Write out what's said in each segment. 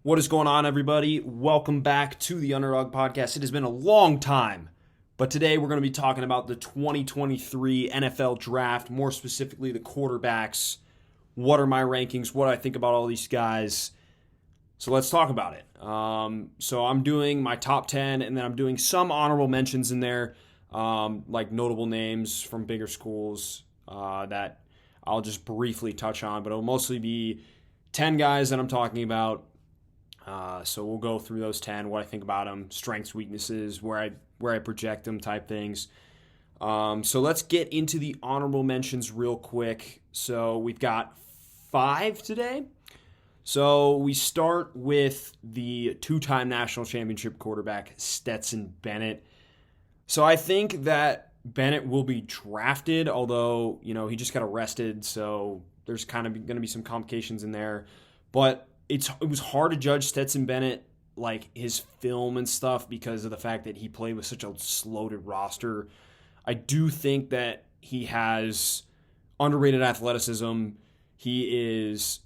What is going on, everybody? Welcome back to the Underdog Podcast. It has been a long time, but today we're going to be talking about the 2023 NFL Draft, more specifically the quarterbacks. What are my rankings? What do I think about all these guys? So let's talk about it. So I'm doing my top 10, and then I'm doing some honorable mentions in there, like notable names from bigger schools that I'll just briefly touch on, but it'll mostly be 10 guys that I'm talking about. So we'll go through those 10, what I think about them, strengths, weaknesses, where I project them type things. So let's get into the honorable mentions real quick. So we've got 5 today. So we start with the 2-time national championship quarterback, Stetson Bennett. So I think that Bennett will be drafted, although, he just got arrested, so there's kind of going to be some complications in there. But it was hard to judge Stetson Bennett, like his film and stuff, because of the fact that he played with such a loaded roster. I do think that he has underrated athleticism. He's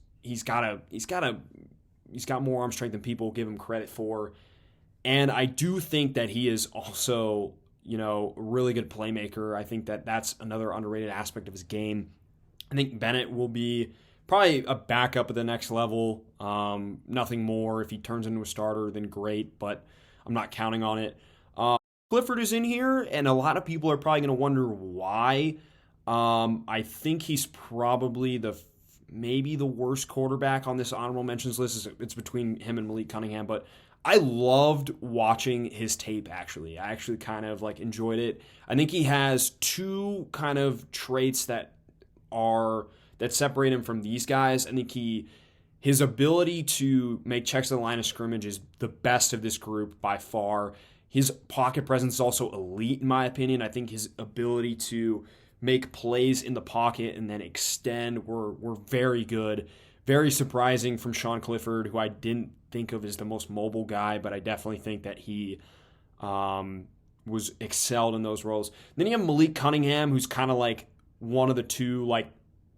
got more arm strength than people give him credit for. And I do think that he is also, a really good playmaker. I think that that's another underrated aspect of his game. I think Bennett will be probably a backup at the next level. Nothing more. If he turns into a starter, then great, but I'm not counting on it. Clifford is in here, and a lot of people are probably going to wonder why. I think he's probably maybe the worst quarterback on this honorable mentions list. It's between him and Malik Cunningham, but I loved watching his tape, actually. I actually kind of enjoyed it. I think he has two kind of traits that separate him from these guys. I think his ability to make checks at the line of scrimmage is the best of this group by far. His pocket presence is also elite, in my opinion. I think his ability to make plays in the pocket and then extend were very good. Very surprising from Sean Clifford, who I didn't think of as the most mobile guy, but I definitely think that he was excelled in those roles. Then you have Malik Cunningham, who's kind of like one of the two,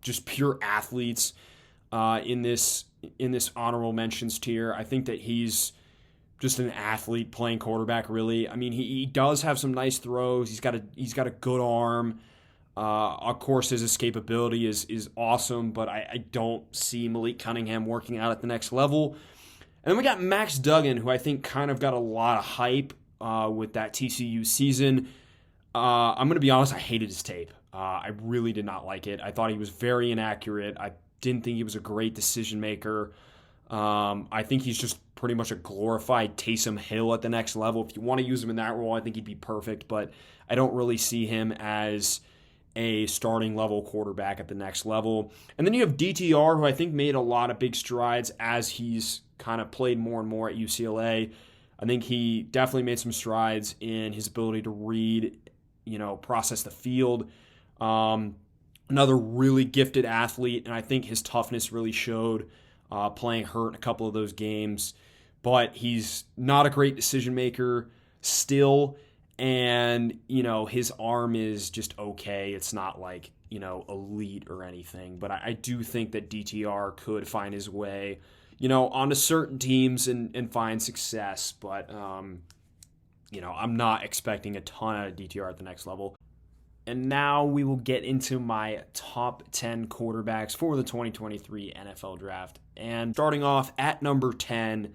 just pure athletes in this honorable mentions tier. I think that he's just an athlete playing quarterback, really. I mean, he does have some nice throws. He's got a good arm. Of course, his escapability is awesome, but I don't see Malik Cunningham working out at the next level. And then we got Max Duggan, who I think kind of got a lot of hype with that TCU season. I'm going to be honest, I hated his tape. I really did not like it. I thought he was very inaccurate. I didn't think he was a great decision maker. I think he's just pretty much a glorified Taysom Hill at the next level. If you want to use him in that role, I think he'd be perfect, but I don't really see him as a starting level quarterback at the next level. And then you have DTR, who I think made a lot of big strides as he's kind of played more and more at UCLA. I think he definitely made some strides in his ability to read, process the field. Another really gifted athlete, and I think his toughness really showed playing hurt in a couple of those games. But he's not a great decision maker still, and his arm is just okay. It's not elite or anything. But I do think that DTR could find his way, onto certain teams and find success. But I'm not expecting a ton out of DTR at the next level. And now we will get into my top 10 quarterbacks for the 2023 NFL Draft. And starting off at number 10,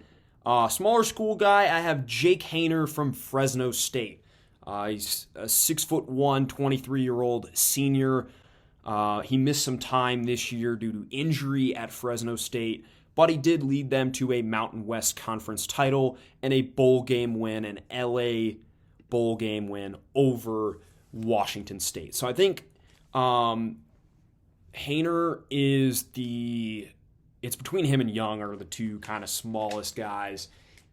smaller school guy, I have Jake Haener from Fresno State. He's a 6'1", 23-year-old senior. He missed some time this year due to injury at Fresno State, but he did lead them to a Mountain West Conference title and a bowl game win, an LA bowl game win over Washington State. So I think Haener it's between him and Young are the two kind of smallest guys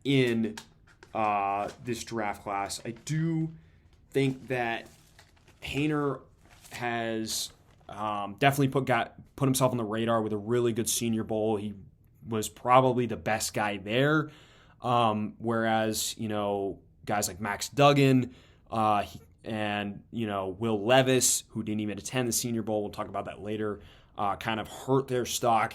in this draft class. I do think that Haener has definitely put himself on the radar with a really good Senior Bowl. He was probably the best guy there, whereas guys like Max Duggan, and Will Levis, who didn't even attend the Senior Bowl, we'll talk about that later, kind of hurt their stock,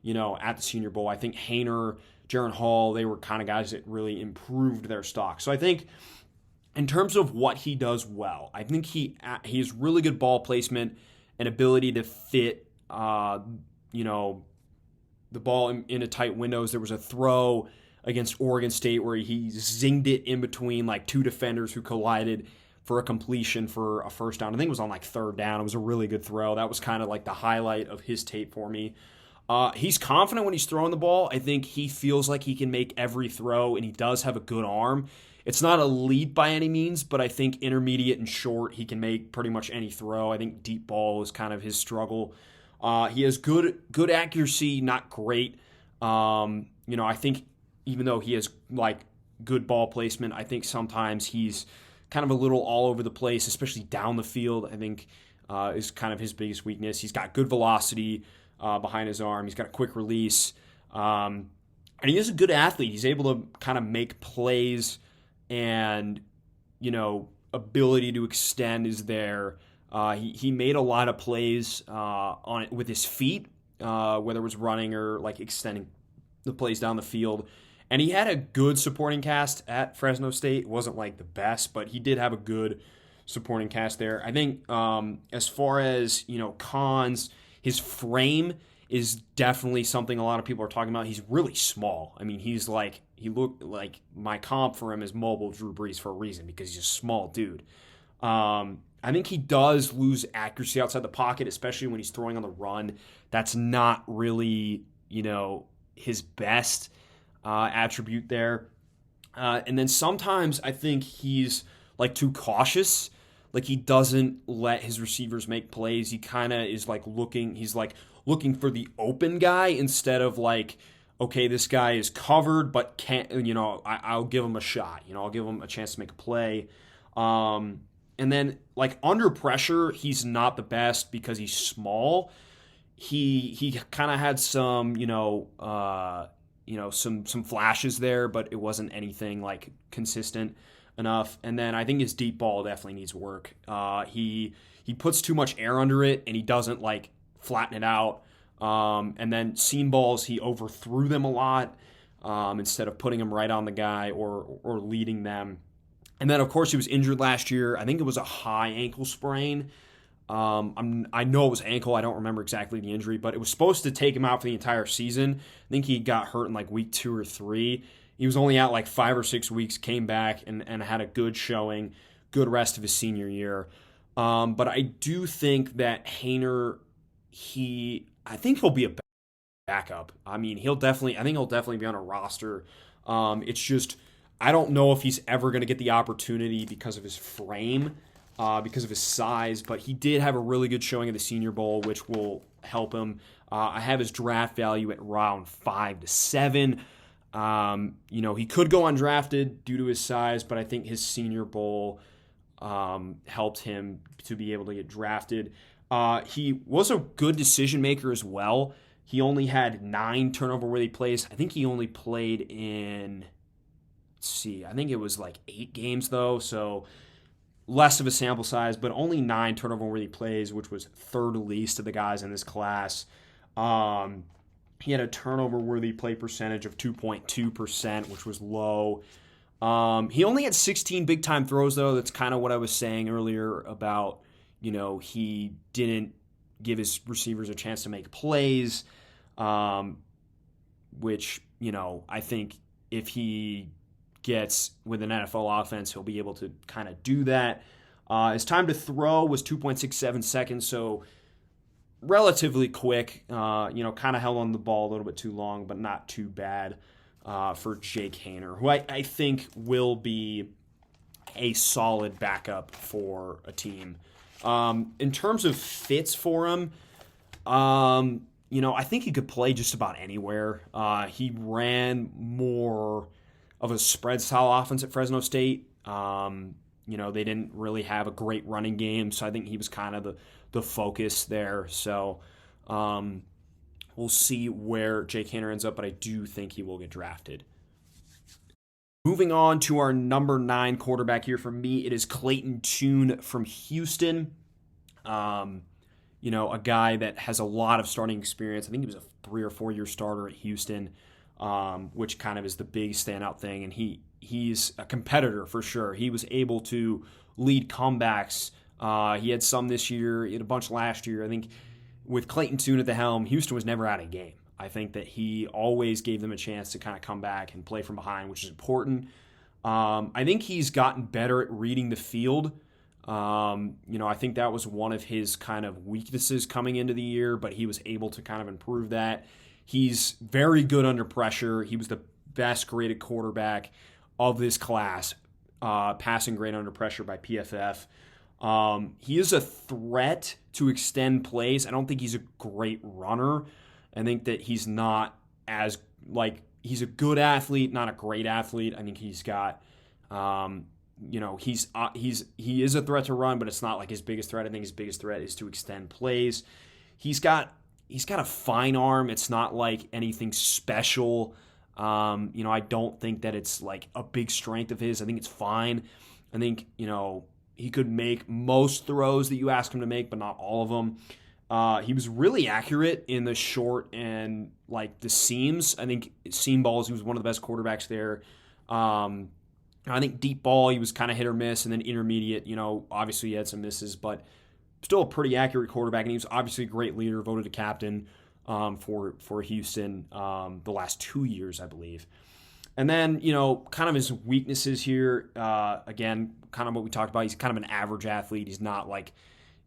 at the Senior Bowl. I think Haener Jaren Hall, they were kind of guys that really improved their stock. So I think in terms of what he does well, I think he has really good ball placement and ability to fit, the ball in a tight windows. There was a throw against Oregon State where he zinged it in between like two defenders who collided for a completion for a first down. I think it was on like third down. It was a really good throw. That was kind of like the highlight of his tape for me. He's confident when he's throwing the ball. I think he feels like he can make every throw, and he does have a good arm. It's not elite by any means, but I think intermediate and short, he can make pretty much any throw. I think deep ball is kind of his struggle. He has good accuracy, not great. I think even though he has like good ball placement, I think sometimes he's kind of a little all over the place, especially down the field. I think is kind of his biggest weakness. He's got good velocity behind his arm. He's got a quick release. And he is a good athlete. He's able to kind of make plays, and, ability to extend is there. He made a lot of plays on it with his feet, whether it was running or like extending the plays down the field. And he had a good supporting cast at Fresno State. It wasn't like the best, but he did have a good supporting cast there. I think as far as, cons, his frame is definitely something a lot of people are talking about. He's really small. I mean, he looked like my comp for him is mobile Drew Brees for a reason, because he's a small dude. I think he does lose accuracy outside the pocket, especially when he's throwing on the run. That's not really, his best attribute there. And then sometimes I think he's like too cautious. Like he doesn't let his receivers make plays. He kind of is like looking for the open guy instead of like, okay, this guy is covered, but can't, I'll give him a shot. I'll give him a chance to make a play. And then like under pressure, he's not the best because he's small. He kind of had some, some flashes there, but it wasn't anything like consistent enough. And then I think his deep ball definitely needs work. He puts too much air under it, and he doesn't like flatten it out. And then seam balls, he overthrew them a lot instead of putting them right on the guy or leading them. And then, of course, he was injured last year. I think it was a high ankle sprain. I know it was ankle. I don't remember exactly the injury, but it was supposed to take him out for the entire season. I think he got hurt in like week 2 or 3. He was only out like 5 or 6 weeks, came back and had a good showing, good rest of his senior year. But I do think that Haener, I think he'll be a backup. I think he'll definitely be on a roster. It's just, I don't know if he's ever going to get the opportunity because of his frame, because of his size, but he did have a really good showing at the Senior Bowl, which will help him. I have his draft value at round 5 to 7. He could go undrafted due to his size, but I think his Senior Bowl helped him to be able to get drafted. He was a good decision maker as well. He only had 9 turnover-worthy plays. I think he only played in, I think it was like 8 games though, so less of a sample size, but only 9 turnover-worthy plays, which was third least of the guys in this class. He had a turnover-worthy play percentage of 2.2%, which was low. He only had 16 big-time throws, though. That's kind of what I was saying earlier about, he didn't give his receivers a chance to make plays, which, I think if he gets with an NFL offense, he'll be able to kind of do that. His time to throw was 2.67 seconds, so relatively quick. Kind of held on the ball a little bit too long, but not too bad for Jake Haener, who I think will be a solid backup for a team. In terms of fits for him, I think he could play just about anywhere. He ran more of a spread style offense at Fresno State. They didn't really have a great running game, so I think he was kind of the focus there. So we'll see where Jake Haener ends up, but I do think he will get drafted. Moving on to our number 9 quarterback here for me, it is Clayton Tune from Houston. A guy that has a lot of starting experience. I think he was a 3 or 4 year starter at Houston. which kind of is the big standout thing. And he's a competitor for sure. He was able to lead comebacks. He had some this year. He had a bunch last year. I think with Clayton Tune at the helm, Houston was never out of game. I think that he always gave them a chance to kind of come back and play from behind, which is important. I think he's gotten better at reading the field. I think that was one of his kind of weaknesses coming into the year, but he was able to kind of improve that. He's very good under pressure. He was the best graded quarterback of this class, passing grade under pressure by PFF. He is a threat to extend plays. I don't think he's a great runner. I think that he's not as, he's a good athlete, not a great athlete. I think he's got, he is a threat to run, but it's not like his biggest threat. I think his biggest threat is to extend plays. He's got a fine arm. It's not like anything special. I don't think that it's like a big strength of his. I think it's fine. I think, he could make most throws that you ask him to make, but not all of them. He was really accurate in the short and the seams. I think seam balls, he was one of the best quarterbacks there. I think deep ball, he was kind of hit or miss, and then intermediate, obviously he had some misses, but still a pretty accurate quarterback, and he was obviously a great leader, voted a captain for Houston the last 2 years, I believe. And then, kind of his weaknesses here, again, kind of what we talked about, he's kind of an average athlete. He's not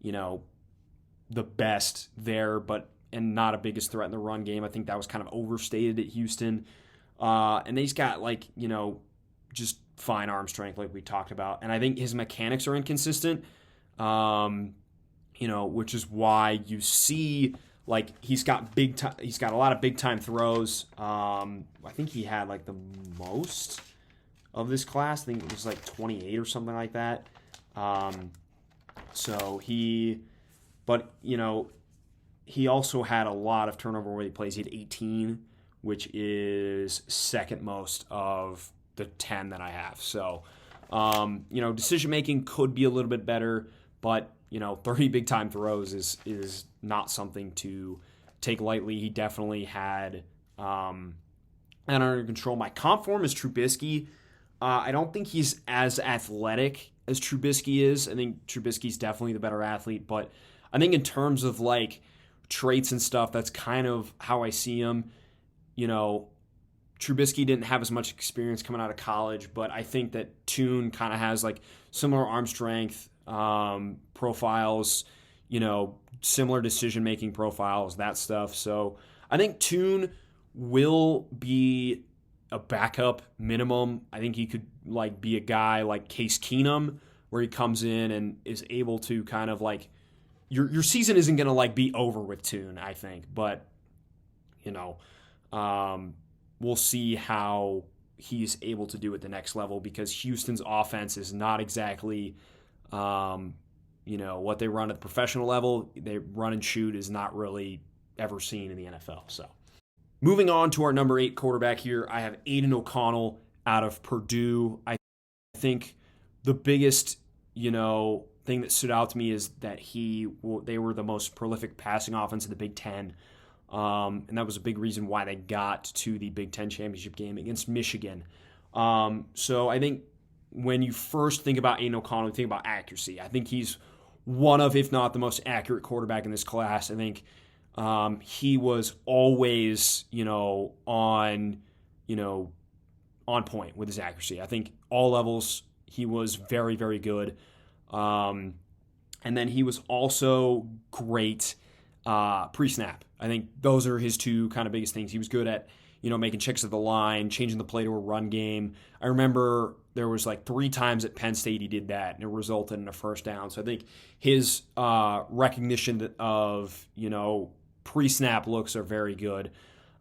the best there, and not a biggest threat in the run game. I think that was kind of overstated at Houston. And then he's got just fine arm strength like we talked about. And I think his mechanics are inconsistent, which is why you see he's got a lot of big time throws. I think he had the most of this class. I think it was 28 or something like that. He also had a lot of turnover where he plays. He had 18, which is second most of the 10 that I have. So, decision-making could be a little bit better, but, 30 big-time throws is not something to take lightly. He definitely had that under control. My comp for him is Trubisky. I don't think he's as athletic as Trubisky is. I think Trubisky's definitely the better athlete, but I think in terms of traits and stuff, that's kind of how I see him. Trubisky didn't have as much experience coming out of college, but I think that Tune kind of has similar arm strength profiles, similar decision-making profiles, that stuff. So I think Tune will be a backup minimum. I think he could be a guy like Case Keenum, where he comes in and is able to kind of your season isn't going to be over with Tune, I think, but we'll see how he's able to do at the next level, because Houston's offense is not exactly what they run at the professional level. They run and shoot is not really ever seen in the NFL. So moving on to our number 8 quarterback here, I have Aiden O'Connell out of Purdue. I think the biggest, thing that stood out to me is that they were the most prolific passing offense in the Big Ten. And that was a big reason why they got to the Big Ten championship game against Michigan. So I think when you first think about Aiden O'Connell, you think about accuracy. I think he's one of, if not the most accurate quarterback in this class. I think he was always, on point with his accuracy. I think all levels he was very, very good. And then he was also great pre-snap. I think those are his two kind of biggest things. He was good at, making checks at the line, changing the play to a run game. I remember there was 3 times at Penn State he did that, and it resulted in a first down. So I think his recognition of, pre-snap looks are very good.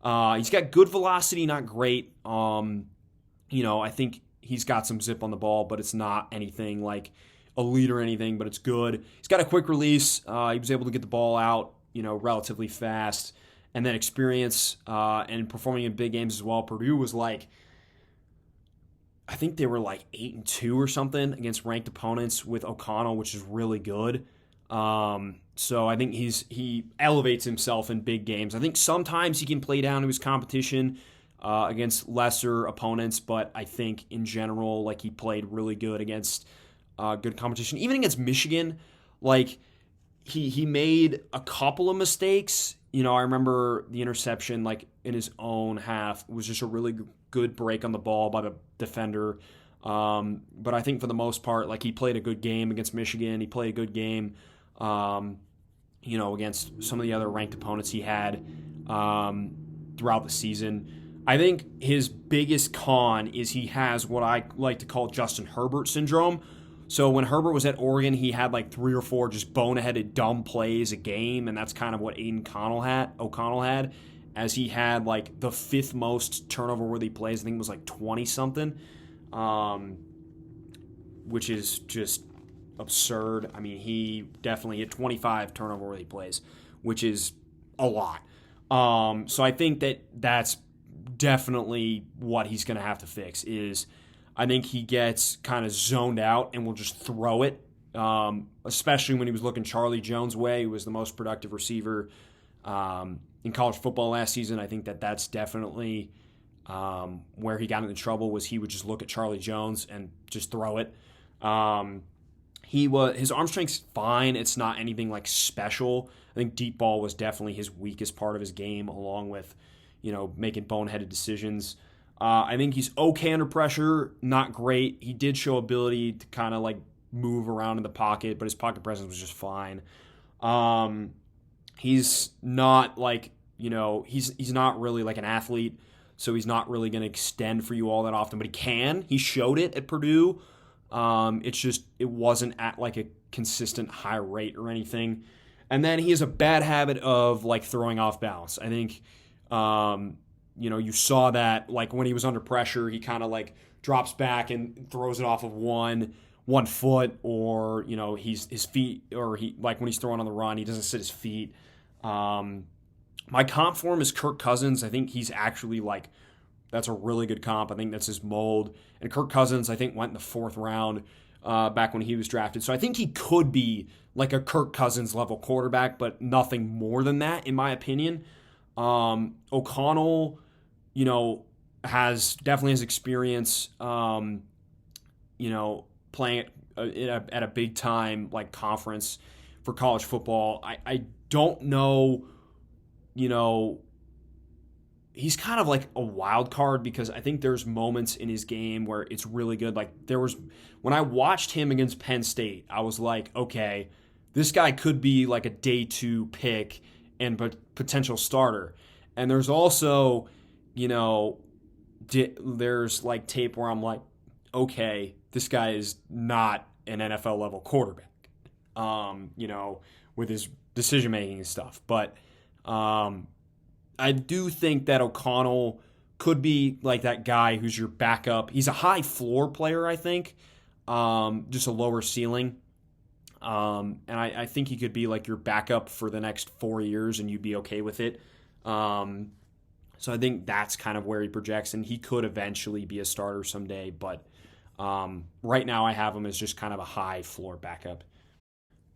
He's got good velocity, not great. I think he's got some zip on the ball, but it's not anything like elite or anything, but it's good. He's got a quick release. He was able to get the ball out, relatively fast. And then experience and performing in big games as well. Purdue was I think they were 8-2 or something against ranked opponents with O'Connell, which is really good. So I think he elevates himself in big games. I think sometimes he can play down to his competition. against lesser opponents, but I think in general, like, he played really good against good competition. Even against Michigan, like, he made a couple of mistakes. I remember the interception, like, in his own half. It was just a really good break on the ball by the defender. But I think for the most part, like, he played a good game against Michigan. He played a good game, against some of the other ranked opponents he had throughout the season. I think his biggest con is he has what I like to call Justin Herbert syndrome. So when Herbert was at Oregon, he had like 3 or 4 just boneheaded dumb plays a game, and that's kind of what Aiden O'Connell had, as he had like the 5th most turnover-worthy plays. I think it was like 20-something, which is just absurd. I mean, he definitely had 25 turnover-worthy plays, which is a lot. So I think that's definitely what he's going to have to fix is I think he gets kind of zoned out and will just throw it, especially when he was looking Charlie Jones' way, who was the most productive receiver in college football last season. I think that's definitely where he got into trouble was he would just look at Charlie Jones and just throw it. His arm strength's fine. It's not anything like special. I think deep ball was definitely his weakest part of his game, along with making boneheaded decisions. I think he's okay under pressure, not great. He did show ability to kind of like move around in the pocket, but his pocket presence was just fine. He's not like, he's not really like an athlete, so he's not really going to extend for you all that often, but he can. He showed it at Purdue. It's just it wasn't at like a consistent high rate or anything. And then he has a bad habit of like throwing off balance. I think you saw that like when he was under pressure, he kind of like drops back and throws it off of one foot, or his feet, or he like when he's throwing on the run, he doesn't sit his feet. My comp for him is Kirk Cousins. I think he's actually like that's a really good comp. I think that's his mold. And Kirk Cousins, I think, went in the 4th round back when he was drafted. So I think he could be like a Kirk Cousins level quarterback, but nothing more than that, in my opinion. O'Connell, definitely has experience, playing at a big time like conference for college football. I don't know, he's kind of like a wild card because I think there's moments in his game where it's really good. Like when I watched him against Penn State, I was like, okay, this guy could be like a day 2 pick and potential starter. And there's also, there's like tape where I'm like, okay, this guy is not an NFL level quarterback, with his decision making and stuff. But I do think that O'Connell could be like that guy who's your backup. He's a high floor player, I think, just a lower ceiling. And I think he could be like your backup for the next 4 years and you'd be okay with it. So I think that's kind of where he projects, and he could eventually be a starter someday. But right now I have him as just kind of a high floor backup.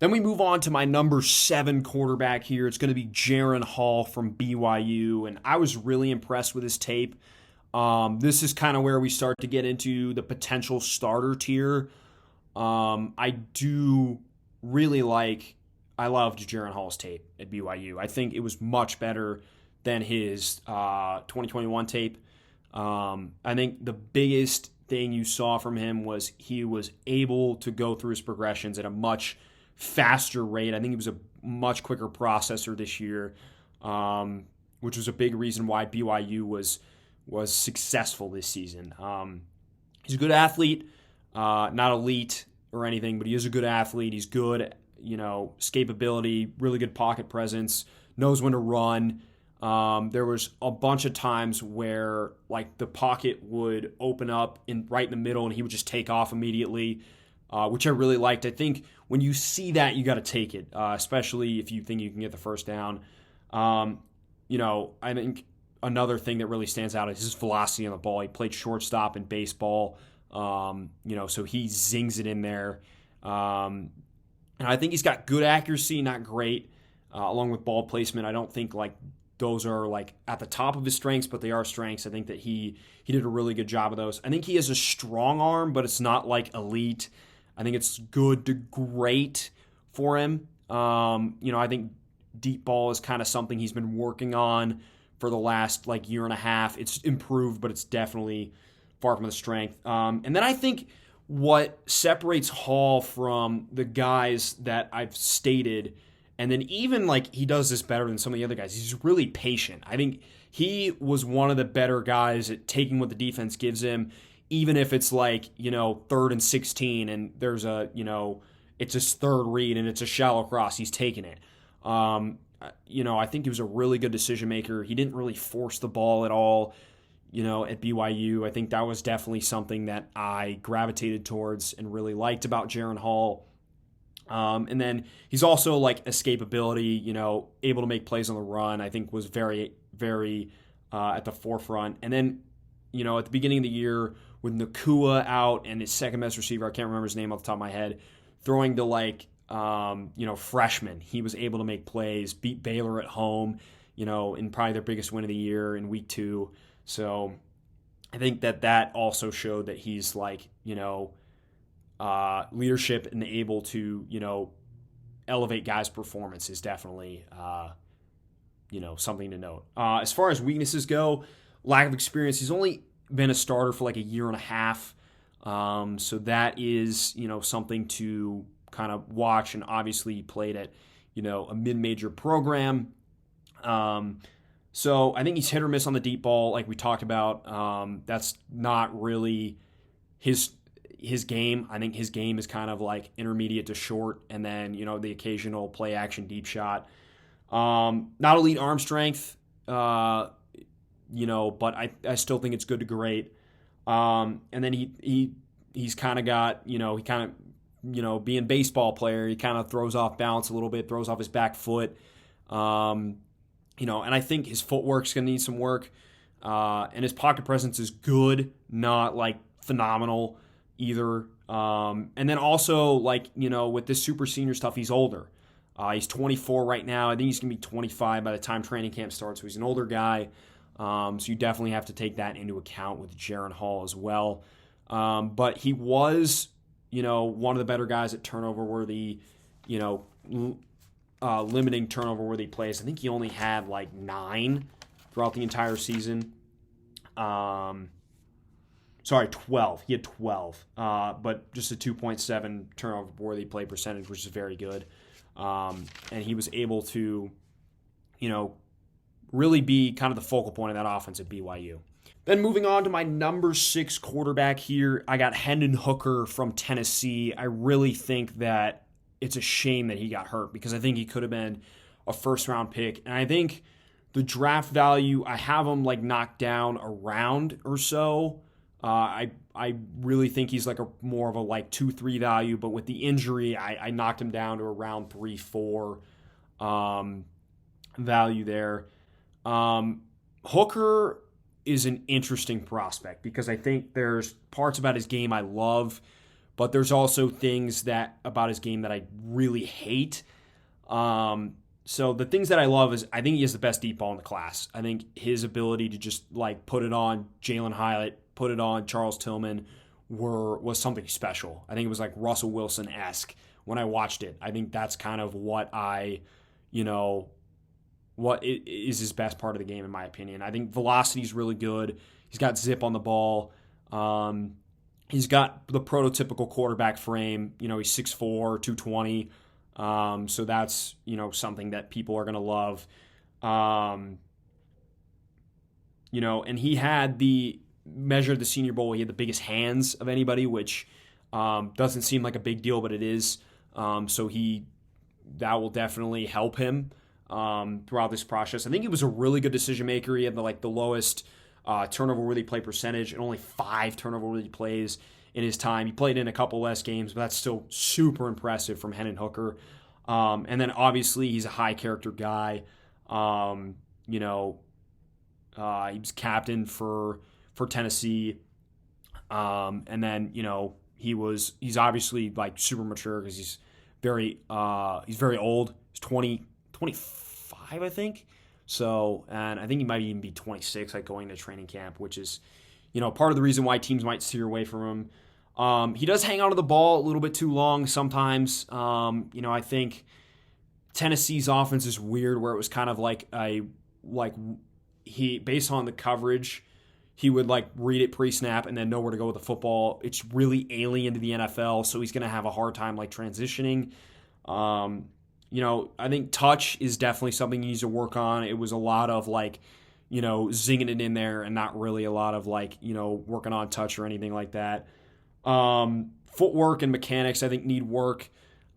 Then we move on to my number 7 quarterback here. It's going to be Jaren Hall from BYU, and I was really impressed with his tape. This is kind of where we start to get into the potential starter tier. I do really I loved Jaren Hall's tape at BYU. I think it was much better than his 2021 tape. I think the biggest thing you saw from him was he was able to go through his progressions at a much faster rate. I think he was a much quicker processor this year, which was a big reason why BYU was successful this season. He's a good athlete, not elite or anything, but he is a good athlete. He's good, escapability, really good pocket presence, knows when to run. There was a bunch of times where like the pocket would open up right in the middle and he would just take off immediately, which I really liked. I think when you see that, you got to take it, especially if you think you can get the first down. I think another thing that really stands out is his velocity on the ball. He played shortstop in baseball, so he zings it in there. And I think he's got good accuracy, not great, along with ball placement. I don't think like those are like at the top of his strengths, but they are strengths. I think that he did a really good job of those. I think he has a strong arm, but it's not like elite. I think it's good to great for him. I think deep ball is kind of something he's been working on for the last like year and a half. It's improved, but it's definitely far from the strength. And then I think what separates Hall from the guys that I've stated, and then even like he does this better than some of the other guys, he's really patient. I think he was one of the better guys at taking what the defense gives him, even if it's like, 3rd and 16 and there's it's his third read and it's a shallow cross. He's taking it. I think he was a really good decision maker. He didn't really force the ball at all, at BYU. I think that was definitely something that I gravitated towards and really liked about Jaren Hall. And then he's also like escapability, able to make plays on the run, I think was very, very at the forefront. And then, at the beginning of the year with Nacua out and his second best receiver, I can't remember his name off the top of my head, throwing to like, freshman, he was able to make plays, beat Baylor at home, in probably their biggest win of the year in week 2. So I think that also showed that he's like, leadership and able to, elevate guys' performance is definitely, something to note. As far as weaknesses go, lack of experience. He's only been a starter for like a year and a half. So that is, something to kind of watch. And obviously he played at, a mid-major program. So I think he's hit or miss on the deep ball, like we talked about. That's not really his game. I think his game is kind of like intermediate to short, and then the occasional play action deep shot. Not elite arm strength, but I still think it's good to great. And then he's kind of got being baseball player, he kind of throws off balance a little bit, throws off his back foot. And I think his footwork's going to need some work. And his pocket presence is good, not like phenomenal either. And then also with this super senior stuff, he's older. He's 24 right now. I think he's going to be 25 by the time training camp starts. So he's an older guy. So you definitely have to take that into account with Jaren Hall as well. But he was, one of the better guys at turnover-worthy, limiting turnover-worthy plays. I think he only had like 9 throughout the entire season. 12. He had 12, but just a 2.7 turnover-worthy play percentage, which is very good. And he was able to, really be kind of the focal point of that offense at BYU. Then moving on to my number 6 quarterback here, I got Hendon Hooker from Tennessee. I really think that it's a shame that he got hurt because I think he could have been a first-round pick. And I think the draft value, I have him like knocked down a round or so. I really think he's like a more of a like 2-3 value, but with the injury, I knocked him down to around 3-4 value there. Hooker is an interesting prospect because I think there's parts about his game I love, but there's also things about his game that I really hate. So the things that I love is I think he has the best deep ball in the class. I think his ability to just like put it on Jalen Hyatt, put it on Charles Tillman was something special. I think it was like Russell Wilson-esque when I watched it. I think that's kind of what what is his best part of the game, in my opinion. I think velocity is really good. He's got zip on the ball. He's got the prototypical quarterback frame. He's 6'4", 220. So that's, something that people are going to love. And he had the measure of the Senior Bowl. He had the biggest hands of anybody, which doesn't seem like a big deal, but it is. So that will definitely help him throughout this process. I think he was a really good decision maker. He had the lowest turnover-worthy play percentage and only 5 turnover-worthy plays in his time. He played in a couple less games, but that's still super impressive from Hendon Hooker. And then obviously he's a high-character guy. He was captain for Tennessee. And then, he's obviously like super mature because he's very old. He's 25, I think. So, and I think he might even be 26, like going to training camp, which is, part of the reason why teams might steer away from him. He does hang on to the ball a little bit too long sometimes. I think Tennessee's offense is weird, where it was kind of like he, based on the coverage, he would like read it pre-snap and then know where to go with the football. It's really alien to the NFL, so he's going to have a hard time like transitioning. I think touch is definitely something he needs to work on. It was a lot of like, zinging it in there and not really a lot of like, working on touch or anything like that. Footwork and mechanics, I think, need work.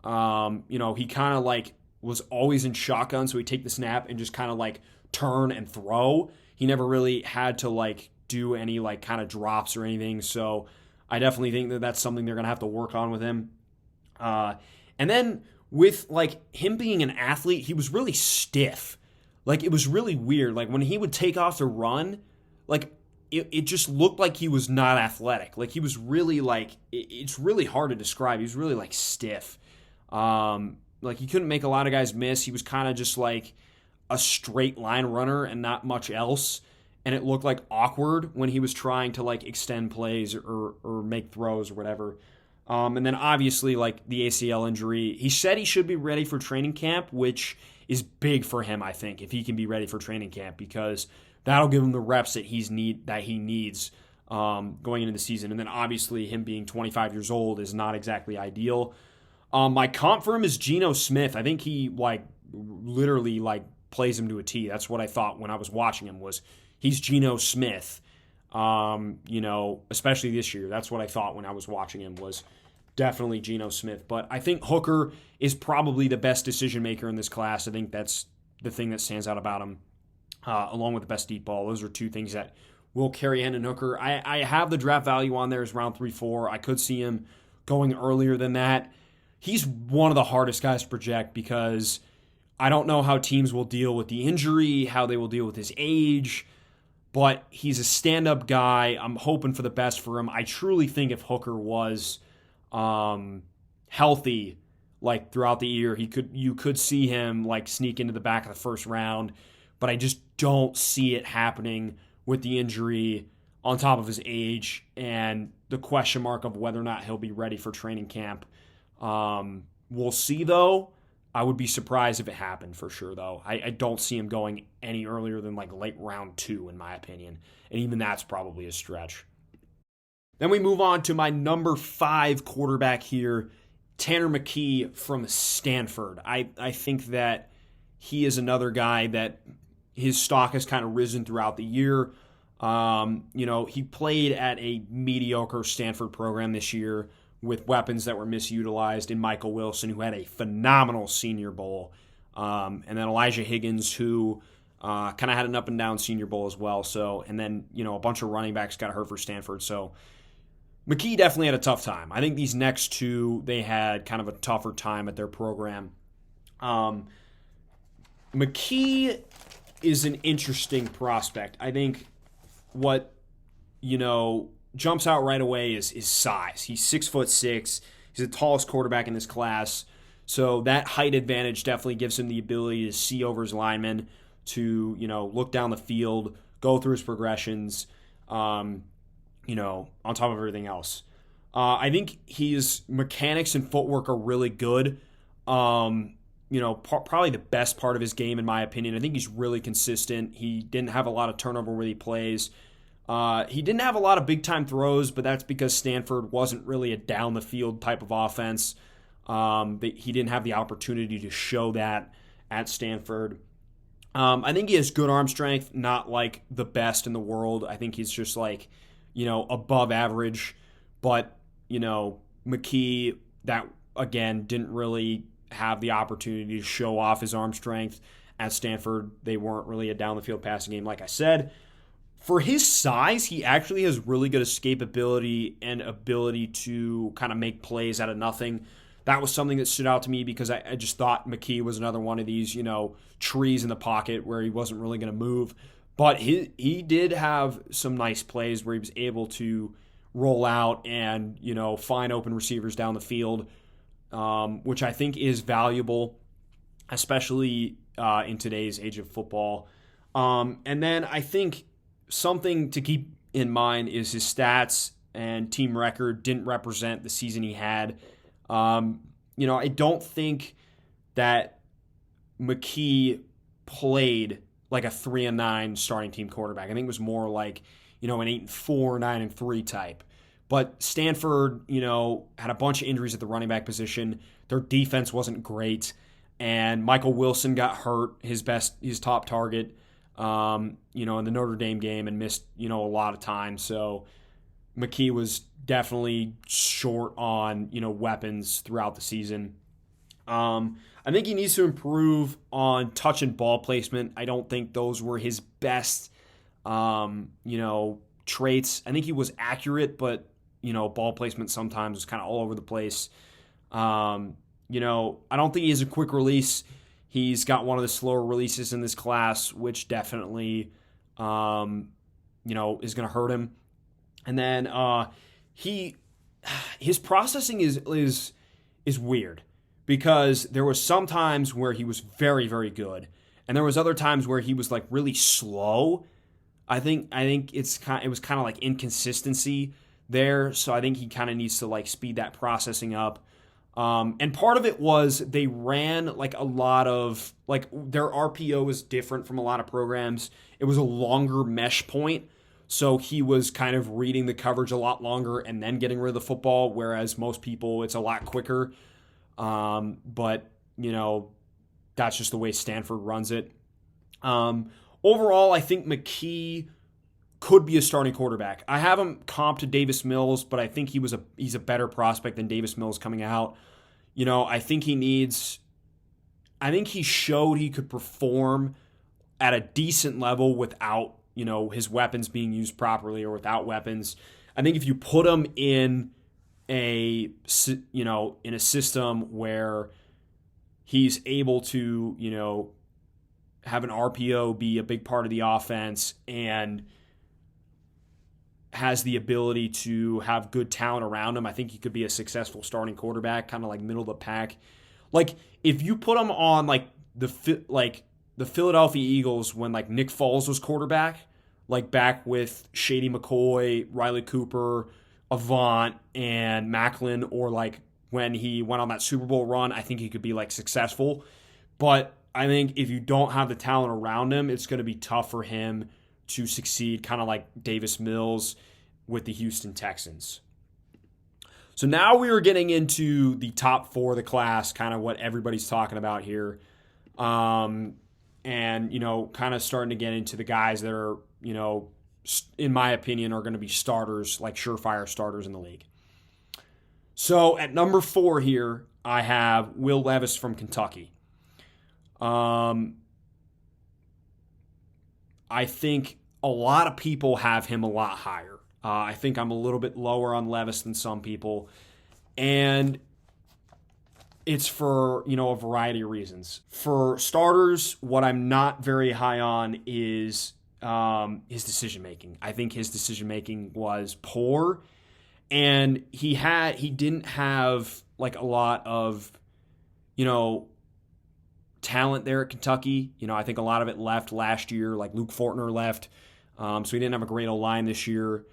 He kind of like was always in shotgun, so he'd take the snap and just kind of like turn and throw. He never really had to like do any like kind of drops or anything. So I definitely think that that's something they're going to have to work on with him. And then with like him being an athlete, he was really stiff. Like it was really weird. Like when he would take off to run, like it just looked like he was not athletic. Like he was really like, it's really hard to describe. He was really like stiff. Like he couldn't make a lot of guys miss. He was kind of just like a straight line runner and not much else. And it looked like awkward when he was trying to like extend plays or make throws or whatever. And then obviously like the ACL injury, he said he should be ready for training camp, which is big for him, I think, if he can be ready for training camp, because that'll give him the reps that he needs going into the season. And then obviously him being 25 years old is not exactly ideal. My comp for him is Geno Smith. I think he like literally like plays him to a T. That's what I thought when I was watching him, was he's Geno Smith. Especially this year. That's what I thought when I was watching him, was definitely Geno Smith. But I think Hooker is probably the best decision maker in this class. I think that's the thing that stands out about him, along with the best deep ball. Those are two things that will carry Hendon Hooker. I have the draft value on there as round 3-4. I could see him going earlier than that. He's one of the hardest guys to project, because I don't know how teams will deal with the injury, how they will deal with his age, but he's a stand-up guy. I'm hoping for the best for him. I truly think if Hooker was healthy like throughout the year, you could see him like sneak into the back of the first round, but I just don't see it happening with the injury on top of his age and the question mark of whether or not he'll be ready for training camp. We'll see, though. I would be surprised if it happened for sure, though. I don't see him going any earlier than like late round 2, in my opinion. And even that's probably a stretch. Then we move on to my number 5 quarterback here, Tanner McKee from Stanford. I think that he is another guy that his stock has kind of risen throughout the year. He played at a mediocre Stanford program this year with weapons that were misutilized in Michael Wilson, who had a phenomenal Senior Bowl, and then Elijah Higgins, who kind of had an up and down Senior Bowl as well. So, and then a bunch of running backs got hurt for Stanford. So McKee definitely had a tough time. I think these next two, they had kind of a tougher time at their program. McKee is an interesting prospect. I think what jumps out right away is size. He's 6'6". He's the tallest quarterback in this class. So that height advantage definitely gives him the ability to see over his linemen, to, look down the field, go through his progressions, on top of everything else. I think his mechanics and footwork are really good. Probably the best part of his game, in my opinion. I think he's really consistent. He didn't have a lot of turnover where he plays. He didn't have a lot of big-time throws, but that's because Stanford wasn't really a down-the-field type of offense. He didn't have the opportunity to show that at Stanford. I think he has good arm strength, not like the best in the world. I think he's just like, above average. But, McKee, that, again, didn't really have the opportunity to show off his arm strength at Stanford. They weren't really a down-the-field passing game, like I said. For his size, he actually has really good escapability and ability to kind of make plays out of nothing. That was something that stood out to me, because I just thought McKee was another one of these, trees in the pocket where he wasn't really going to move. But he did have some nice plays where he was able to roll out and, find open receivers down the field, which I think is valuable, especially in today's age of football. And then I think something to keep in mind is his stats and team record didn't represent the season he had. I don't think that McKee played like a 3-9 starting team quarterback. I think it was more like, an 8-4, 9-3 type. But Stanford, had a bunch of injuries at the running back position. Their defense wasn't great. And Michael Wilson got hurt, his top target, in the Notre Dame game and missed, a lot of time. So McKee was definitely short on, weapons throughout the season. I think he needs to improve on touch and ball placement. I don't think those were his best, traits. I think he was accurate, but, ball placement sometimes was kind of all over the place. I don't think he has a quick release. He's got one of the slower releases in this class, which definitely, is going to hurt him. And then his processing is weird because there was some times where he was very, very good, and there was other times where he was like really slow. I think it was kind of like inconsistency there, so I think he kind of needs to like speed that processing up. And part of it was they ran like a lot of like their RPO is different from a lot of programs. It was a longer mesh point. So he was kind of reading the coverage a lot longer and then getting rid of the football, whereas most people, it's a lot quicker. But that's just the way Stanford runs it. Overall, I think McKee could be a starting quarterback. I have him comped to Davis Mills, but I think he's a better prospect than Davis Mills coming out. I think he showed he could perform at a decent level without his weapons being used properly or without weapons. I think if you put him in a system where he's able to, have an RPO be a big part of the offense and has the ability to have good talent around him, I think he could be a successful starting quarterback, kind of like middle of the pack. Like if you put him on like the Philadelphia Eagles when like Nick Foles was quarterback, like back with Shady McCoy, Riley Cooper, Avant, and Macklin, or like when he went on that Super Bowl run, I think he could be like successful. But I think if you don't have the talent around him, it's going to be tough for him to succeed, kind of like Davis Mills with the Houston Texans. So now we are getting into the top four of the class, kind of what everybody's talking about here. And, kind of starting to get into the guys that are, in my opinion, are going to be starters, like surefire starters in the league. So at number 4 here, I have Will Levis from Kentucky. I think a lot of people have him a lot higher. I think I'm a little bit lower on Levis than some people. And it's for, a variety of reasons. For starters, what I'm not very high on is his decision-making. I think his decision-making was poor. And he didn't have like a lot of, talent there at Kentucky. I think a lot of it left last year, like Luke Fortner left. So he didn't have a great O-line this year.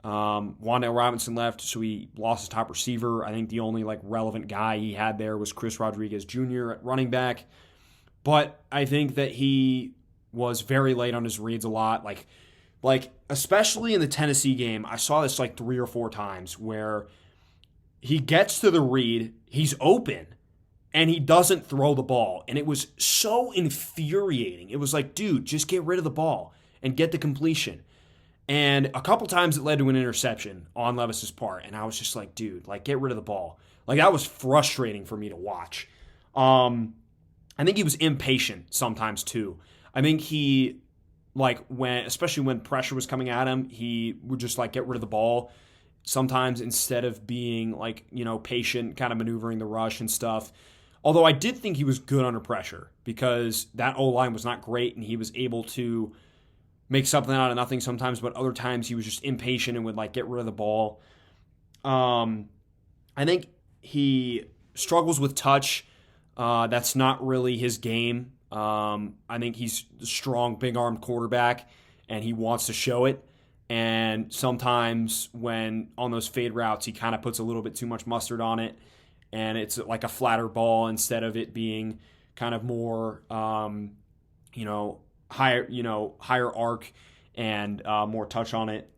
Wan'Dale Robinson left, so he lost his top receiver. I think the only like relevant guy he had there was Chris Rodriguez Jr. at running back. But I think that he was very late on his reads a lot. Like especially in the Tennessee game, I saw this like 3 or 4 times where he gets to the read, he's open, and he doesn't throw the ball. And it was so infuriating. It was like, dude, just get rid of the ball and get the completion. And a couple times it led to an interception on Levis's part. And I was just like, dude, like get rid of the ball. Like that was frustrating for me to watch. I think he was impatient sometimes too. I think he, especially when pressure was coming at him, he would just like get rid of the ball. Sometimes instead of being patient, kind of maneuvering the rush and stuff. Although I did think he was good under pressure because that O-line was not great and he was able to make something out of nothing sometimes, but other times he was just impatient and would like get rid of the ball. I think he struggles with touch. That's not really his game. I think he's a strong, big-armed quarterback, and he wants to show it. And sometimes when on those fade routes, he kind of puts a little bit too much mustard on it, and it's like a flatter ball instead of it being kind of more, higher arc and more touch on it.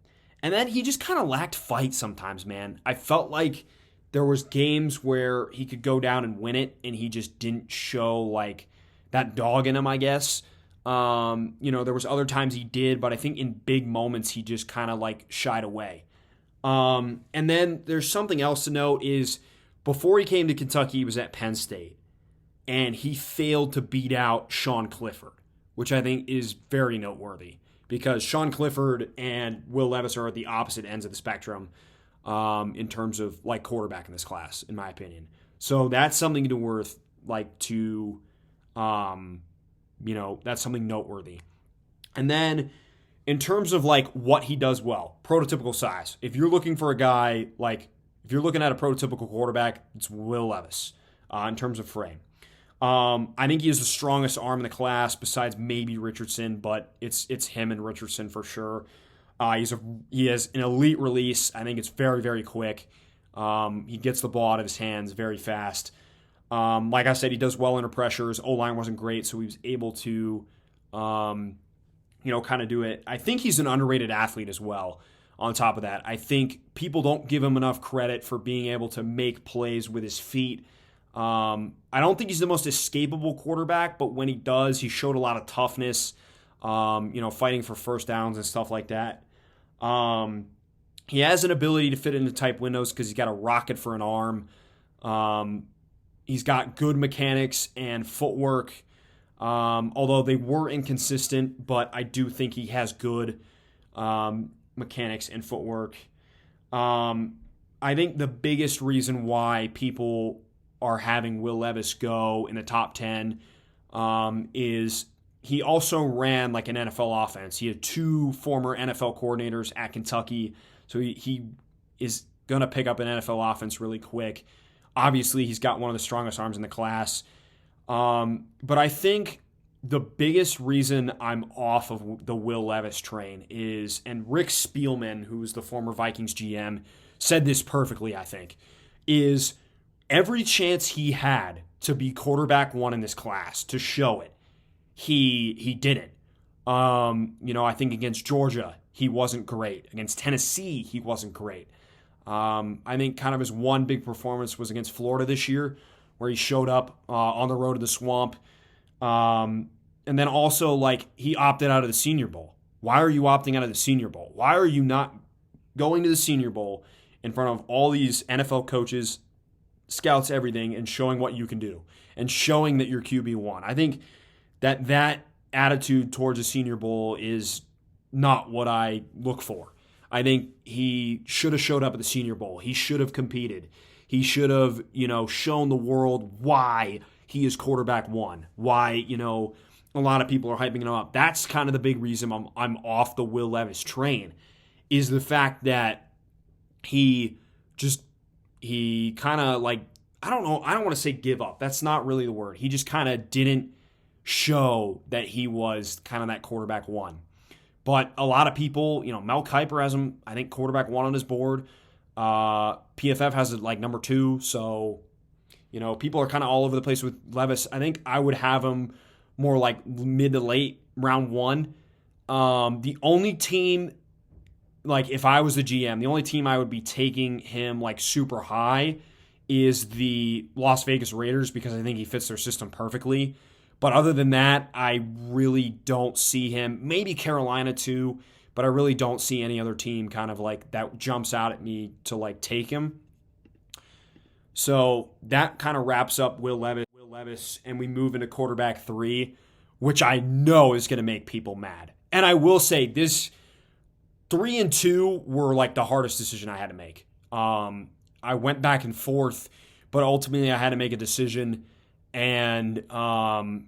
And then he just kind of lacked fight sometimes, man. I felt like there was games where he could go down and win it, and he just didn't show like that dog in him, I guess. There was other times he did, but I think in big moments he just kind of like shied away. And then there's something else to note is before he came to Kentucky, he was at Penn State, and he failed to beat out Sean Clifford, which I think is very noteworthy because Sean Clifford and Will Levis are at the opposite ends of the spectrum in terms of like quarterback in this class, in my opinion. So that's something that's something noteworthy. And then in terms of like what he does well, prototypical size. If you're looking for a guy, if you're looking at a prototypical quarterback, it's Will Levis in terms of frame. I think he has the strongest arm in the class besides maybe Richardson, but it's him and Richardson for sure. He has an elite release. I think it's very, very quick. He gets the ball out of his hands very fast. Like I said, he does well under pressure. His O-line wasn't great, so he was able to, kind of do it. I think he's an underrated athlete as well. On top of that, I think people don't give him enough credit for being able to make plays with his feet. I don't think he's the most escapable quarterback, but when he does, he showed a lot of toughness, fighting for first downs and stuff like that. He has an ability to fit into tight windows because he's got a rocket for an arm. He's got good mechanics and footwork, although they were inconsistent, but I do think he has good mechanics and footwork. I think the biggest reason why people are having Will Levis go in the top 10 is he also ran like an NFL offense. He had 2 former NFL coordinators at Kentucky, so he is going to pick up an NFL offense really quick. Obviously, he's got one of the strongest arms in the class. But I think the biggest reason I'm off of the Will Levis train is, and Rick Spielman, who was the former Vikings GM, said this perfectly, I think, is every chance he had to be quarterback 1 in this class, to show it, he didn't. I think against Georgia, he wasn't great. Against Tennessee, he wasn't great. I think kind of his one big performance was against Florida this year, where he showed up on the road to the Swamp. And then also, he opted out of the Senior Bowl. Why are you opting out of the Senior Bowl? Why are you not going to the Senior Bowl in front of all these NFL coaches, scouts, everything, and showing what you can do and showing that you're QB1? I think that attitude towards the Senior Bowl is not what I look for. I think he should have showed up at the Senior Bowl. He should have competed. He should have, shown the world why he is quarterback 1. Why, a lot of people are hyping him up. That's kind of the big reason I'm off the Will Levis train, is the fact that he kind of I don't know, I don't want to say give up. That's not really the word. He just kind of didn't show that he was kind of that quarterback 1. But a lot of people, Mel Kiper has him, I think, quarterback 1 on his board. PFF has it number 2. So, people are kind of all over the place with Levis. I think I would have him more mid to late round 1. The only team, if I was the GM, the only team I would be taking him super high is the Las Vegas Raiders, because I think he fits their system perfectly. But other than that, I really don't see him. Maybe Carolina too, but I really don't see any other team kind of that jumps out at me to take him. So that kind of wraps up Will Levis, and we move into quarterback 3, which I know is going to make people mad. And I will say this, 3 and 2 were the hardest decision I had to make. I went back and forth, but ultimately I had to make a decision. And my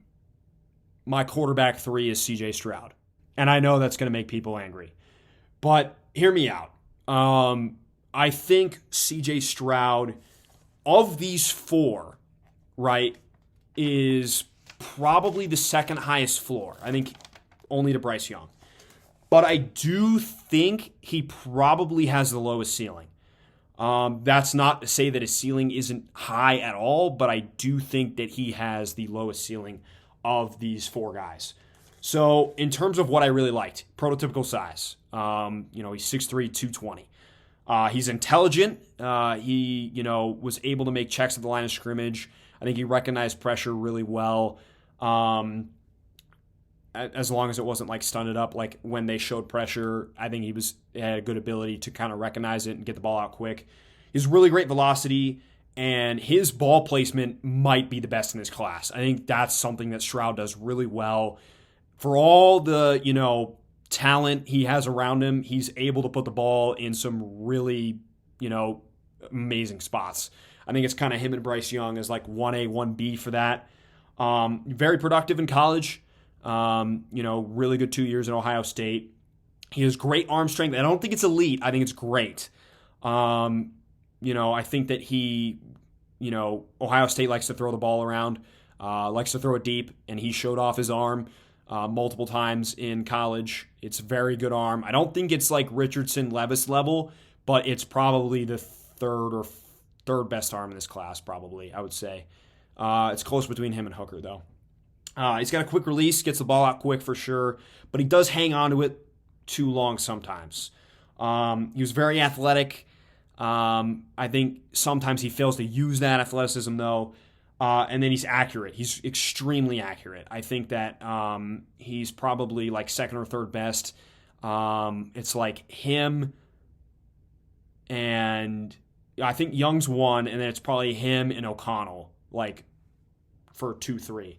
quarterback 3 is CJ Stroud. And I know that's going to make people angry. But hear me out. I think CJ Stroud, of these 4, right, is probably the second highest floor. I think only to Bryce Young. But I do think he probably has the lowest ceiling. That's not to say that his ceiling isn't high at all, but I do think that he has the lowest ceiling of these four guys. So in terms of what I really liked, prototypical size. He's 6'3", 220. He's intelligent. He was able to make checks at the line of scrimmage. I think he recognized pressure really well. As long as it wasn't like stunted up, like when they showed pressure, I think he had a good ability to kind of recognize it and get the ball out quick. He's really great velocity, and his ball placement might be the best in his class. I think that's something that Stroud does really well. For all the, talent he has around him, he's able to put the ball in some really, amazing spots. I think it's kind of him and Bryce Young as like 1A, 1B for that. Very productive in college. Really good 2 years in Ohio State. He has great arm strength. I don't think it's elite. I think it's great. I think that Ohio State likes to throw the ball around, likes to throw it deep, and he showed off his arm multiple times in college. It's a very good arm. I don't think it's like Richardson Levis level, but it's probably the third best arm in this class, probably, I would say. It's close between him and Hooker, though. He's got a quick release, gets the ball out quick for sure, but he does hang on to it too long sometimes. He was very athletic. I think sometimes he fails to use that athleticism, though. And then he's accurate. He's extremely accurate. I think that he's probably like second or third best. It's like him and I think Young's one, and then it's probably him and O'Connell, like for 2-3.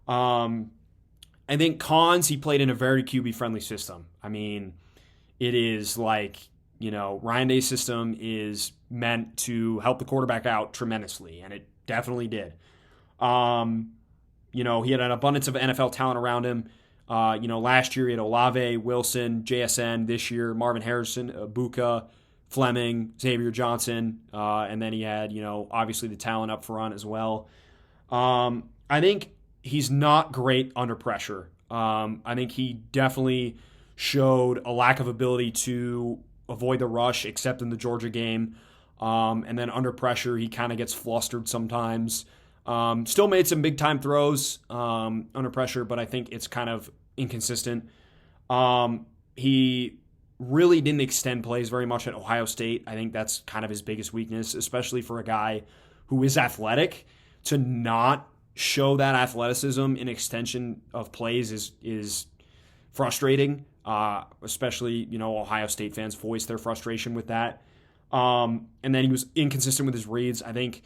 I think Cons, he played in a very QB-friendly system. I mean, it is like, Ryan Day's system is meant to help the quarterback out tremendously, and it definitely did. He had an abundance of NFL talent around him. Last year he had Olave, Wilson, JSN. This year, Marvin Harrison, Buka, Fleming, Xavier Johnson. And then he had, obviously the talent up front as well. I think he's not great under pressure. I think he definitely showed a lack of ability to avoid the rush, except in the Georgia game. And then under pressure, he kind of gets flustered sometimes. Still made some big-time throws under pressure, but I think it's kind of inconsistent. He really didn't extend plays very much at Ohio State. I think that's kind of his biggest weakness, especially for a guy who is athletic. To not show that athleticism in extension of plays is frustrating, especially, Ohio State fans voice their frustration with that. And then he was inconsistent with his reads. I think,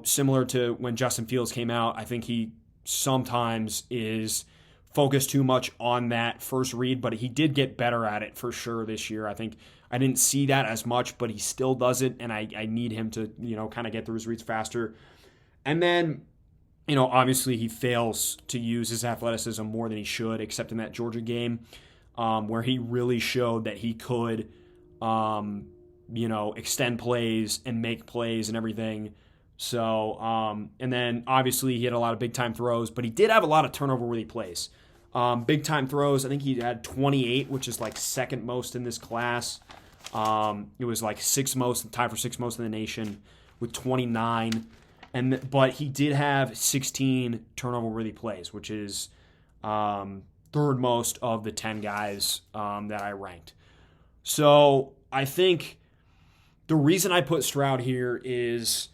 similar to when Justin Fields came out, I think he sometimes is focused too much on that first read, but he did get better at it for sure this year. I think I didn't see that as much, but he still does it, and I need him to, kind of get through his reads faster. And then, obviously he fails to use his athleticism more than he should, except in that Georgia game, where he really showed that he could, extend plays and make plays and everything. So, and then obviously he had a lot of big-time throws, but he did have a lot of turnover-worthy plays. Big-time throws, I think he had 28, which is like second most in this class. It was like tied for sixth most in the nation with 29. But he did have 16 turnover-worthy plays, which is third most of the 10 guys that I ranked. So I think the reason I put Stroud here is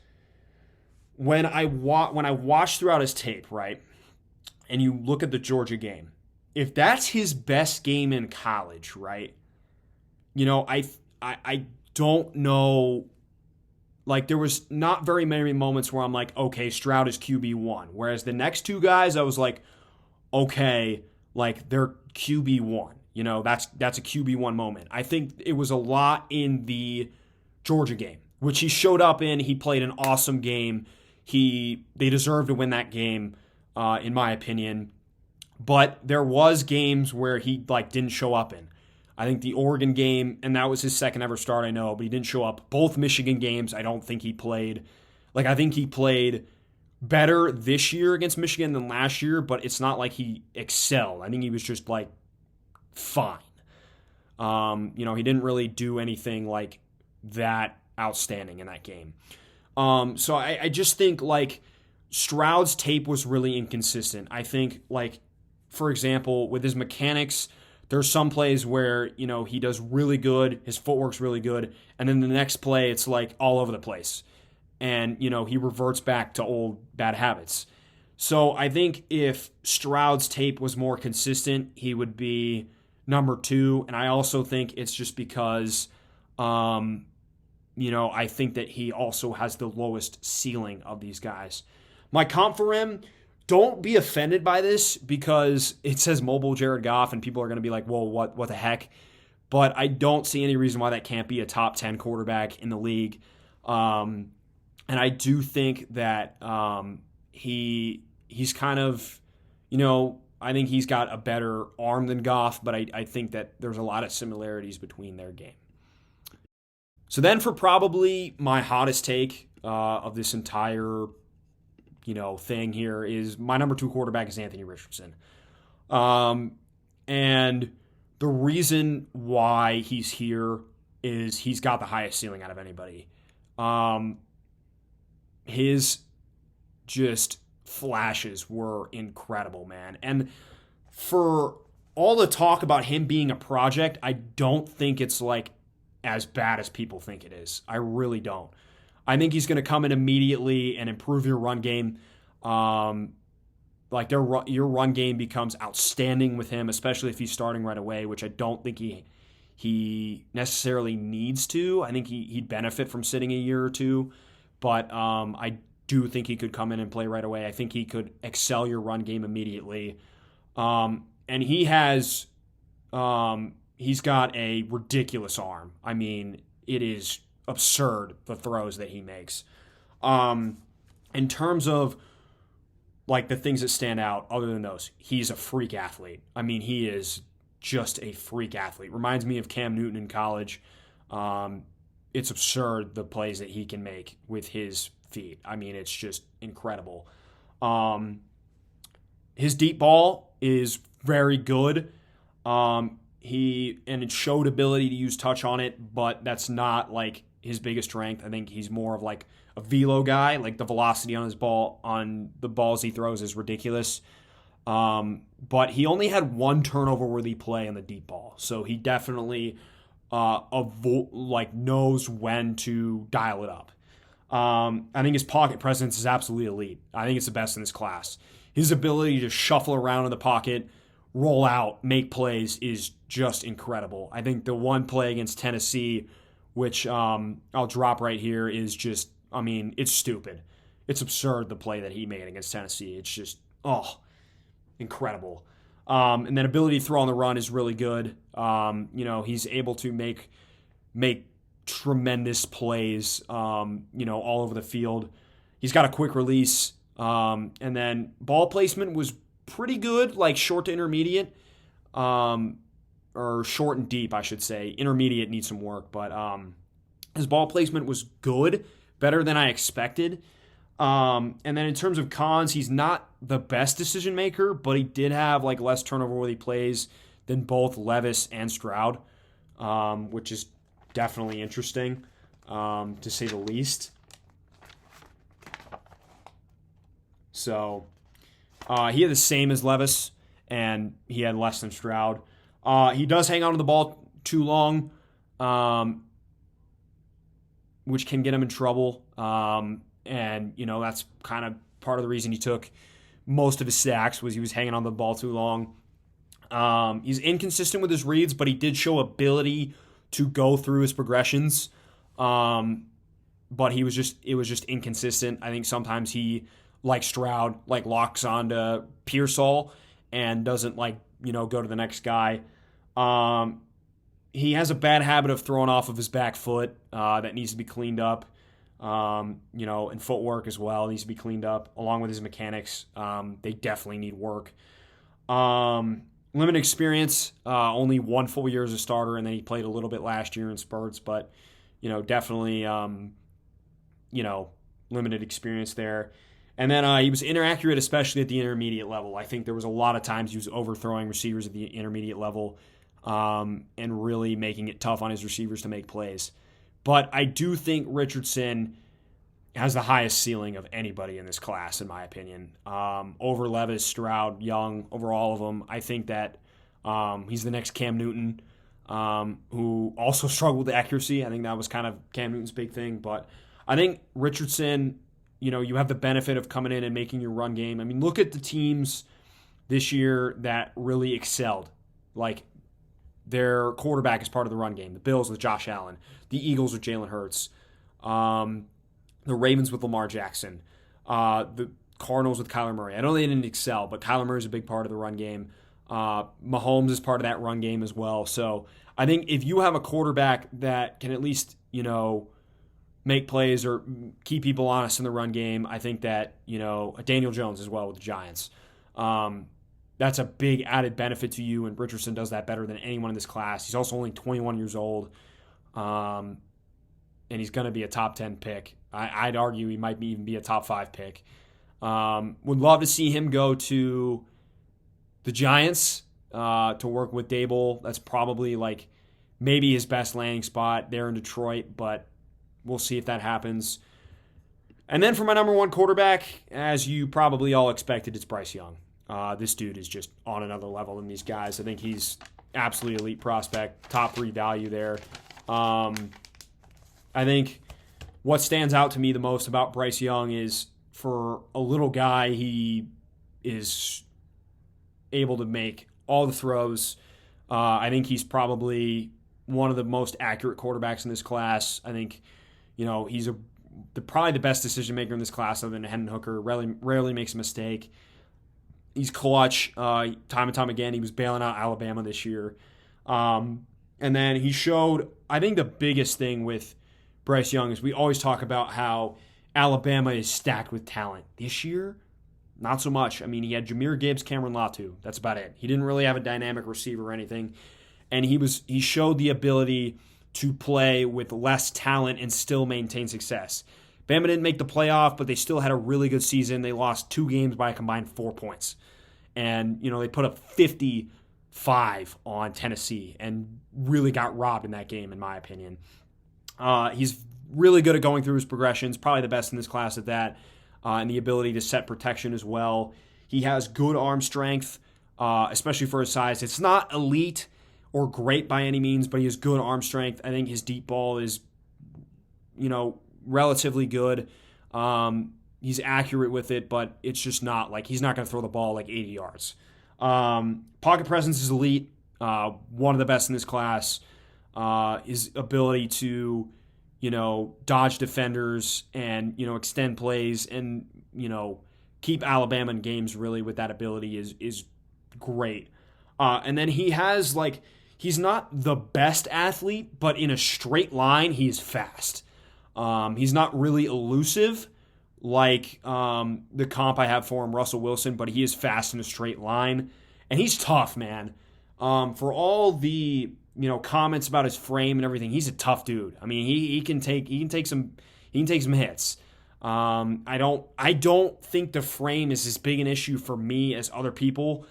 when I watched throughout his tape, right, and you look at the Georgia game, if that's his best game in college, right, I don't know. Like, there was not very many moments where I'm like, okay, Stroud is QB1. Whereas the next two guys, I was like, okay, like, they're QB1. That's a QB1 moment. I think it was a lot in the Georgia game, which he showed up in. He played an awesome game. They deserved to win that game, in my opinion. But there was games where he, didn't show up in. I think the Oregon game, and that was his second ever start, I know, but he didn't show up. Both Michigan games, I don't think he played. I think he played better this year against Michigan than last year, but it's not like he excelled. I think he was just like fine. He didn't really do anything like that outstanding in that game. So I just think like Stroud's tape was really inconsistent. I think like, for example, with his mechanics, there's some plays where, he does really good, his footwork's really good, and then the next play it's like all over the place. And, he reverts back to old bad habits. So I think if Stroud's tape was more consistent, he would be number 2. And I also think it's just because, I think that he also has the lowest ceiling of these guys. My comp for him, don't be offended by this because it says mobile Jared Goff and people are going to be like, whoa, what the heck? But I don't see any reason why that can't be a top 10 quarterback in the league. And I do think that he's kind of, I think he's got a better arm than Goff, but I think that there's a lot of similarities between their game. So then for probably my hottest take of this entire, thing here is my number 2 quarterback is Anthony Richardson. And the reason why he's here is he's got the highest ceiling out of anybody. His just flashes were incredible, man. And for all the talk about him being a project, I don't think it's like as bad as people think it is. I really don't. I think he's going to come in immediately and improve your run game. Your run game becomes outstanding with him, especially if he's starting right away, which I don't think he necessarily needs to. I think he'd benefit from sitting a year or two, but I do think he could come in and play right away. I think he could excel your run game immediately. And he has he's got a ridiculous arm. I mean, it is absurd, the throws that he makes. In terms of like the things that stand out, other than those, he's a freak athlete. I mean, he is just a freak athlete. Reminds me of Cam Newton in college. It's absurd the plays that he can make with his feet. I mean, it's just incredible. His deep ball is very good. It showed ability to use touch on it, but that's not like his biggest strength. I think he's more of like a velo guy. Like the velocity on the balls he throws is ridiculous. But he only had one turnover-worthy play on the deep ball, so he definitely knows when to dial it up. I think his pocket presence is absolutely elite. I think it's the best in this class. His ability to shuffle around in the pocket, roll out, make plays is just incredible. I think the one play against Tennessee, which I'll drop right here, is just, it's stupid. It's absurd, the play that he made against Tennessee. It's just, incredible. And then ability to throw on the run is really good. He's able to make tremendous plays, all over the field. He's got a quick release. And then ball placement was pretty good, like short to intermediate, or short and deep, I should say. Intermediate needs some work, but his ball placement was good, better than I expected. And then in terms of cons, he's not the best decision maker, but he did have like less turnover-worthy plays than both Levis and Stroud, which is definitely interesting, to say the least. So he had the same as Levis, and he had less than Stroud. He does hang on to the ball too long, which can get him in trouble. And, that's kind of part of the reason he took most of his sacks, was he was hanging on the ball too long. He's inconsistent with his reads, but he did show ability to go through his progressions. But it was just inconsistent. I think sometimes he, like Stroud, locks onto Pearsall and doesn't go to the next guy. He has a bad habit of throwing off of his back foot that needs to be cleaned up. And footwork as well needs to be cleaned up, along with his mechanics. They definitely need work. Limited experience, only one full year as a starter, and then he played a little bit last year in spurts, but, definitely, limited experience there. And then he was inaccurate, especially at the intermediate level. I think there was a lot of times he was overthrowing receivers at the intermediate level and really making it tough on his receivers to make plays. But I do think Richardson has the highest ceiling of anybody in this class, in my opinion. Over Levis, Stroud, Young, over all of them. I think that he's the next Cam Newton, who also struggled with accuracy. I think that was kind of Cam Newton's big thing. But I think Richardson, you have the benefit of coming in and making your run game. I mean, look at the teams this year that really excelled. Like, their quarterback is part of the run game. The Bills with Josh Allen. The Eagles with Jalen Hurts. The Ravens with Lamar Jackson. The Cardinals with Kyler Murray. I know they didn't excel, but Kyler Murray is a big part of the run game. Mahomes is part of that run game as well. So I think if you have a quarterback that can at least, make plays or keep people honest in the run game, I think that, Daniel Jones as well with the Giants. That's a big added benefit to you, and Richardson does that better than anyone in this class. He's also only 21 years old, and he's going to be a top 10 pick. I'd argue he might even be a top 5 pick. Would love to see him go to the Giants to work with Dable. That's probably maybe his best landing spot there in Detroit, but we'll see if that happens. And then for my number one quarterback, as you probably all expected, it's Bryce Young. This dude is just on another level than these guys. I think he's absolutely elite prospect, top 3 value there. I think what stands out to me the most about Bryce Young is for a little guy, he is able to make all the throws. I think he's probably one of the most accurate quarterbacks in this class. I think, he's probably the best decision maker in this class other than Hendon Hooker. Rarely makes a mistake. He's clutch time and time again. He was bailing out Alabama this year. And then he showed, I think the biggest thing with Bryce Young is we always talk about how Alabama is stacked with talent. This year, not so much. I mean, he had Jahmyr Gibbs, Cameron Latu. That's about it. He didn't really have a dynamic receiver or anything. And he showed the ability to play with less talent and still maintain success. Bama didn't make the playoff, but they still had a really good season. They lost 2 games by a combined 4 points. And, they put up 55 on Tennessee and really got robbed in that game, in my opinion. He's really good at going through his progressions, probably the best in this class at that, and the ability to set protection as well. He has good arm strength, especially for his size. It's not elite or great by any means, but he has good arm strength. I think his deep ball is, relatively good. He's accurate with it, but it's just not he's not going to throw the ball 80 yards. Pocket presence is elite. One of the best in this class. His ability to, dodge defenders and, extend plays and, keep Alabama in games really with that ability is great. And then he has he's not the best athlete, but in a straight line, he is fast. He's not really elusive the comp I have for him, Russell Wilson, but he is fast in a straight line. And he's tough, man. For all the, comments about his frame and everything, he's a tough dude. I mean, he can take some hits. I don't think the frame is as big an issue for me as other people.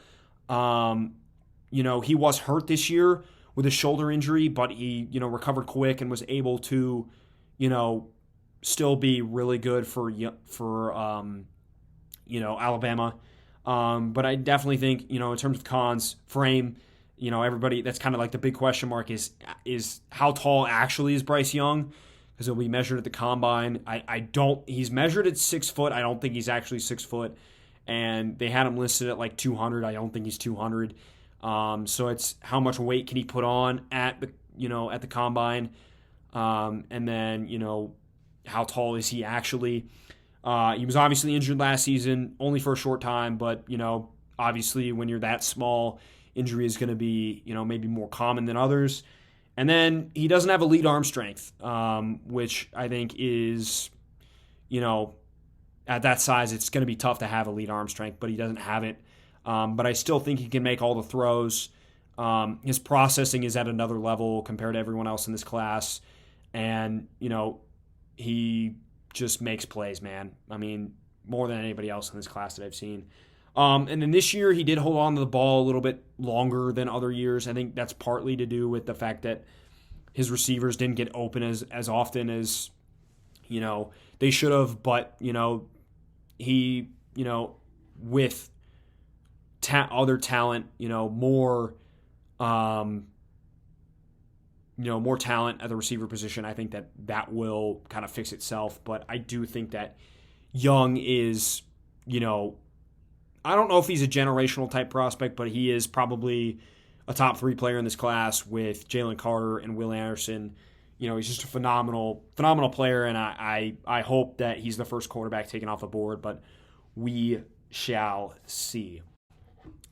He was hurt this year with a shoulder injury, but he, recovered quick and was able to, still be really good for Alabama. But I definitely think, in terms of cons, frame, everybody, that's kind of the big question mark is how tall actually is Bryce Young? Because he'll be measured at the combine. He's measured at 6 foot. I don't think he's actually 6 foot. And they had him listed at 200. I don't think he's 200. So it's how much weight can he put on at the combine. And then, how tall is he actually? He was obviously injured last season, only for a short time, but, obviously when you're that small, injury is going to be, maybe more common than others. And then he doesn't have elite arm strength, which I think is, at that size, it's going to be tough to have elite arm strength, but he doesn't have it. But I still think he can make all the throws. His processing is at another level compared to everyone else in this class. And, he just makes plays, man. I mean, more than anybody else in this class that I've seen. And then this year, he did hold on to the ball a little bit longer than other years. I think that's partly to do with the fact that his receivers didn't get open as often as, they should have. But, he, with other talent, more talent at the receiver position, I think that will kind of fix itself. But I do think that Young is, I don't know if he's a generational type prospect, but he is probably a top 3 player in this class with Jalen Carter and Will Anderson. He's just a phenomenal player, and I hope that he's the first quarterback taken off the board, but we shall see.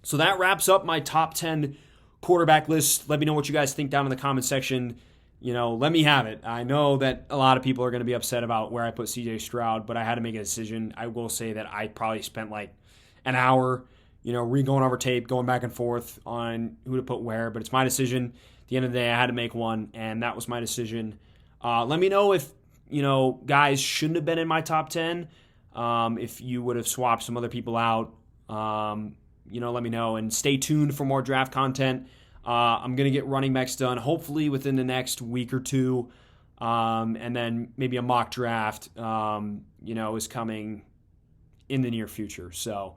So that wraps up my top 10 quarterback list. Let me know what you guys think down in the comment section. Let me have it. I know that a lot of people are going to be upset about where I put CJ Stroud, but I had to make a decision. I will say that I probably spent like an hour, going over tape, going back and forth on who to put where, but it's my decision. At the end of the day, I had to make one, and that was my decision. Let me know if, guys shouldn't have been in my top 10, if you would have swapped some other people out. Let me know, and stay tuned for more draft content. I'm going to get running backs done, hopefully within the next week or two, and then maybe a mock draft, is coming in the near future. So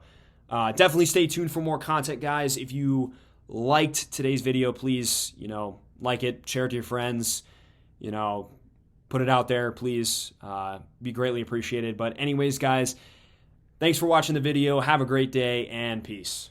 definitely stay tuned for more content, guys. If you liked today's video, please, like it, share it to your friends, put it out there, please. Be greatly appreciated. But anyways, guys, thanks for watching the video. Have a great day, and peace.